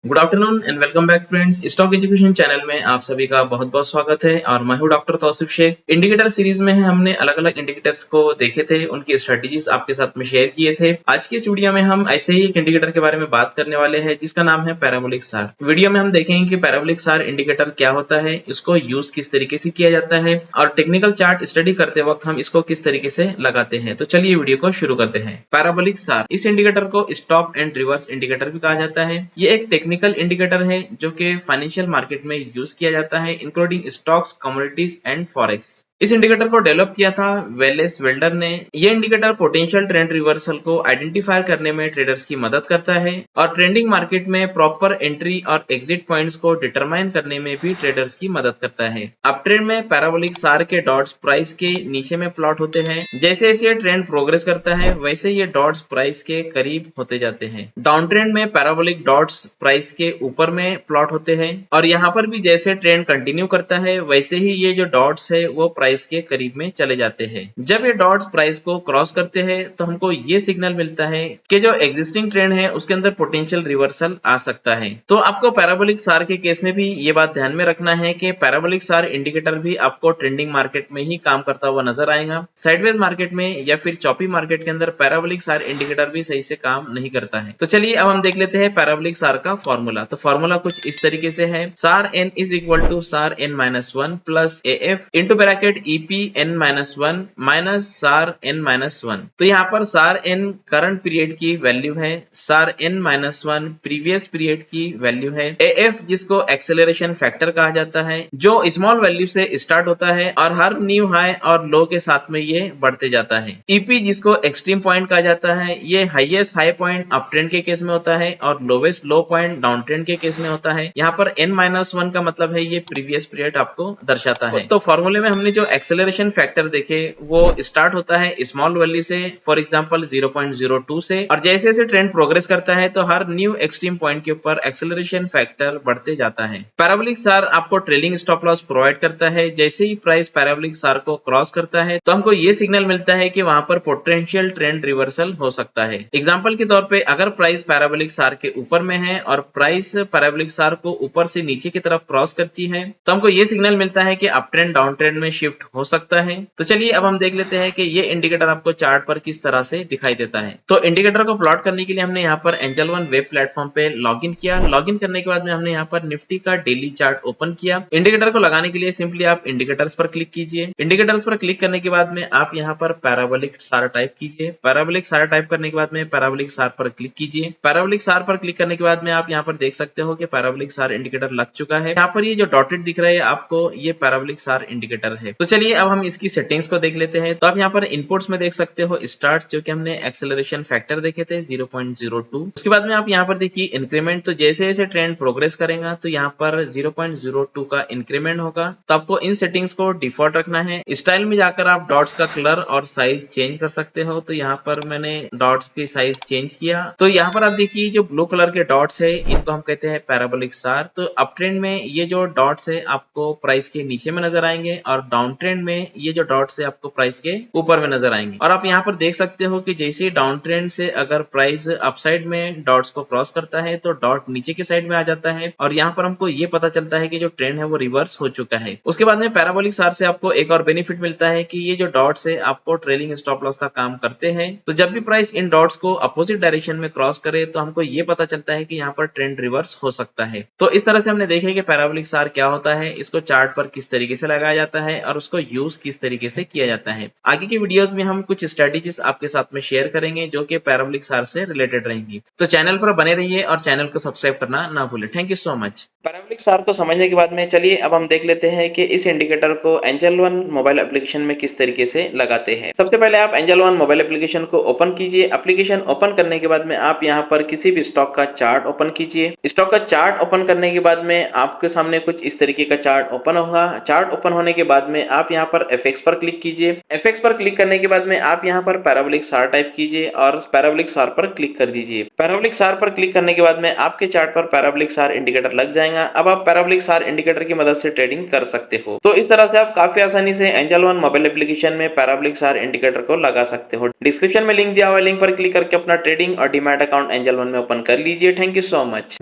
Good afternoon and welcome back friends. Stock education channel में आप सभी का बहुत बहुत स्वागत है और मैं हूं doctor Tausif Shaikh. Indicator series में हमने अलग अलग इंडिकेटर्स को देखे थे, उनकी स्ट्रेटेजीज आपके साथ में शेयर किए थे। आज की इस वीडियो में हम ऐसे ही एक इंडिकेटर के बारे में बात करने वाले हैं जिसका नाम है पैराबोलिक सार। वीडियो में हम देखेंगे कि पैराबोलिक सार इंडिकेटर क्या होता है, इसको यूज किस तरीके से किया जाता है और टेक्निकल चार्ट स्टडी करते वक्त हम इसको किस तरीके से लगाते हैं। तो चलिए वीडियो को शुरू करते हैं। पैराबोलिक सार, इस इंडिकेटर को स्टॉप एंड रिवर्स इंडिकेटर भी कहा जाता है। ये एक टेक्निकल इंडिकेटर है जो कि फाइनेंशियल मार्केट में यूज किया जाता है, including stocks, commodities and forex. इस इंडिकेटर को डेवलप किया था वेलेस वेल्डर ने। यह इंडिकेटर पोटेंशियल ट्रेंड रिवर्सल को आइडेंटिफाई करने में ट्रेडर्स की मदद करता है और ट्रेंडिंग मार्केट में प्रॉपर एंट्री और एग्जिट पॉइंट्स को डिटरमाइन करने में भी ट्रेडर्स की मदद करता है। अप ट्रेंड में पैराबोलिक सार के डॉट्स प्राइस के नीचे में प्लॉट होते हैं। जैसे जैसे ट्रेंड प्रोग्रेस करता है वैसे ये डॉट्स प्राइस के करीब होते जाते हैं। डाउन ट्रेंड में पैराबोलिक डॉट्स प्राइस के ऊपर में प्लॉट होते हैं और यहाँ पर भी जैसे ट्रेंड कंटिन्यू करता है वैसे ही ये जो डॉट्स है वो प्राइस के करीब में चले जाते हैं। जब ये डॉट्स प्राइस को क्रॉस करते हैं तो हमको ये सिग्नल मिलता है कि जो एग्जिस्टिंग ट्रेंड है उसके अंदर पोटेंशियल रिवर्सल आ सकता है। तो आपको पैराबोलिक सार के केस में भी ये बात ध्यान में रखना है कि पैराबोलिक सार इंडिकेटर भी आपको ट्रेंडिंग मार्केट में ही काम करता हुआ नजर आएगा। साइडवेज मार्केट में या फिर चॉपी मार्केट के अंदर पैराबोलिक सार इंडिकेटर भी सही से काम नहीं करता है। तो चलिए अब हम देख लेते हैं पैराबोलिक सार का फॉर्मूला। तो फॉर्मूला कुछ इस तरीके से है, सार n इज इक्वल टू सार n-1 plus F into bracket EP n-1 minus सार n-1। तो यहाँ पर सार n करंट पीरियड की वैल्यू है, सार n-1 प्रीवियस पीरियड की वैल्यू है, एफ जिसको एक्सेलरेशन फैक्टर कहा जाता है जो स्मॉल वैल्यू से स्टार्ट होता है और हर न्यू हाई और लो के साथ में ये बढ़ते जाता है, ईपी जिसको एक्सट्रीम पॉइंट कहा जाता है, ये highest high point up trend के केस में होता है और लोवेस्ट लो पॉइंट डाउन ट्रेंड के केस में होता है। यहाँ पर n-1 का मतलब है ये प्रीवियस पीरियड आपको दर्शाता है। तो फॉर्मूले में हमने जो एक्सेलरेशन फैक्टर देखे वो स्टार्ट होता है स्मॉल वैल्यू से, फॉर एग्जांपल 0.02 से, और जैसे जैसे ट्रेंड प्रोग्रेस करता है तो हर न्यू एक्सट्रीम पॉइंट के ऊपर एक्सेलरेशन फैक्टर बढ़ते जाता है। पैराबोलिक सार आपको ट्रेलिंग स्टॉप लॉस प्रोवाइड करता है। जैसे ही प्राइस पैराबोलिक सार को क्रॉस करता है तो हमको ये सिग्नल मिलता है कि वहां पर पोटेंशियल ट्रेंड रिवर्सल हो सकता है। एग्जाम्पल के तौर पे अगर प्राइस पैराबोलिक सार के ऊपर में है और प्राइस पैराबोलिक सार को ऊपर से नीचे की तरफ क्रॉस करती है तो हमको ये सिग्नल मिलता है कि अप ट्रेंड डाउन ट्रेंड में शिफ्ट हो सकता है। तो चलिए अब हम देख लेते हैं कि ये इंडिकेटर आपको चार्ट पर किस तरह से दिखाई देता है। तो इंडिकेटर को प्लॉट करने के लिए हमने यहाँ पर एंजल वन वेब प्लेटफॉर्म पे लॉगिन किया। लॉगिन करने के बाद में हमने यहाँ पर निफ्टी का डेली चार्ट ओपन किया। इंडिकेटर को लगाने के लिए सिंपली आप इंडिकेटर्स पर क्लिक कीजिए। इंडिकेटर्स पर क्लिक करने के बाद में आप यहाँ पर पैराबोलिक सार टाइप कीजिए। पैराबोलिक सार टाइप करने के बाद में पैराबोलिक सार पर क्लिक कीजिए। पैराबोलिक सार पर क्लिक करने के बाद में आप यहाँ पर देख सकते हो कि पैराबोलिक सार इंडिकेटर लग चुका है। यहाँ पर ये जो डॉटेड दिख रहा है आपको ये पैराबोलिक सार इंडिकेटर है। तो चलिए अब हम इसकी सेटिंग्स को देख लेते हैं। तो आप यहाँ पर इनपुट्स में देख सकते हो स्टार्ट, जो कि हमने एक्सेलरेशन फैक्टर देखे थे 0.02। उसके बाद में आप यहाँ पर देखिए इंक्रीमेंट। तो जैसे जैसे ट्रेंड प्रोग्रेस करेगा तो यहाँ पर 0.02 का इंक्रीमेंट होगा। तो आपको इन सेटिंग्स को डिफॉल्ट रखना है। स्टाइल में जाकर आप डॉट्स का कलर और साइज चेंज कर सकते हो। तो यहाँ पर मैंने डॉट्स की साइज चेंज किया। तो यहाँ पर आप देखिए जो ब्लू कलर के डॉट्स है इनको हम कहते हैं पैराबोलिक सार। तो अप ट्रेंड में ये जो डॉट्स है आपको प्राइस के नीचे में नजर आएंगे और डाउन ट्रेंड में ये जो डॉट्स है आपको प्राइस के ऊपर में नजर आएंगे। और आप यहाँ पर देख सकते हो कि जैसे डाउन ट्रेंड से अगर प्राइस अपसाइड में डॉट्स को क्रॉस करता है तो डॉट नीचे के साइड में आ जाता है और यहाँ पर हमको ये पता चलता है कि जो ट्रेंड है वो रिवर्स हो चुका है। उसके बाद में पैराबोलिक सार से आपको एक और बेनिफिट मिलता है कि ये जो डॉट्स है आपको ट्रेलिंग स्टॉप लॉस का काम करते हैं। तो जब भी प्राइस इन डॉट्स को अपोजिट डायरेक्शन में क्रॉस करे तो हमको ये पता चलता है कि यहाँ पर ट्रेंड रिवर्स हो सकता है। तो इस तरह से हमने देखा कि पैराबोलिक सार क्या होता है, इसको चार्ट पर किस तरीके से लगाया जाता है और उसको यूज किस तरीके से किया जाता है। आगे की वीडियोस में हम कुछ स्ट्रेटेजीज आपके साथ में शेयर करेंगे जो कि पैराबोलिक सार से रिलेटेड रहेंगी। तो चैनल पर बने रहिए और चैनल को सब्सक्राइब करना ना भूलें। Thank you so much. Parabolic सार को समझने के बाद में चलिए अब हम देख लेते हैं कि इस इंडिकेटर को एंजल वन मोबाइल एप्लीकेशन में किस तरीके से लगाते हैं। सबसे पहले आप एंजल वन मोबाइल एप्लीकेशन को ओपन कीजिए। एप्लीकेशन ओपन करने के बाद में आप यहाँ पर किसी भी स्टॉक का चार्ट ओपन कीजिए। स्टॉक का चार्ट ओपन करने के बाद में आपके सामने कुछ इस तरीके का चार्ट ओपन होगा। चार्ट ओपन होने के बाद में आप यहाँ पर एफएक्स पर क्लिक कीजिए। एफएक्स पर क्लिक करने के बाद में आप यहाँ पर पैराबोलिक सार टाइप कीजिए और पैराबोलिक सार पर क्लिक कर दीजिए। पैराबोलिक सार पर क्लिक करने के बाद में आपके चार्ट पर पैराबोलिक सार इंडिकेटर लग जाएगा। अब आप पैराबोलिक सार इंडिकेटर की मदद से ट्रेडिंग कर सकते हो। तो इस तरह से आप काफी आसानी से एंजल वन मोबाइल एप्लीकेशन में पैराबोलिक सार इंडिकेटर को लगा सकते हो। डिस्क्रिप्शन में लिंक दिया हुआ है, लिंक पर क्लिक करके अपना ट्रेडिंग और डीमैट अकाउंट एंजल वन में ओपन कर लीजिए। Thank you so much.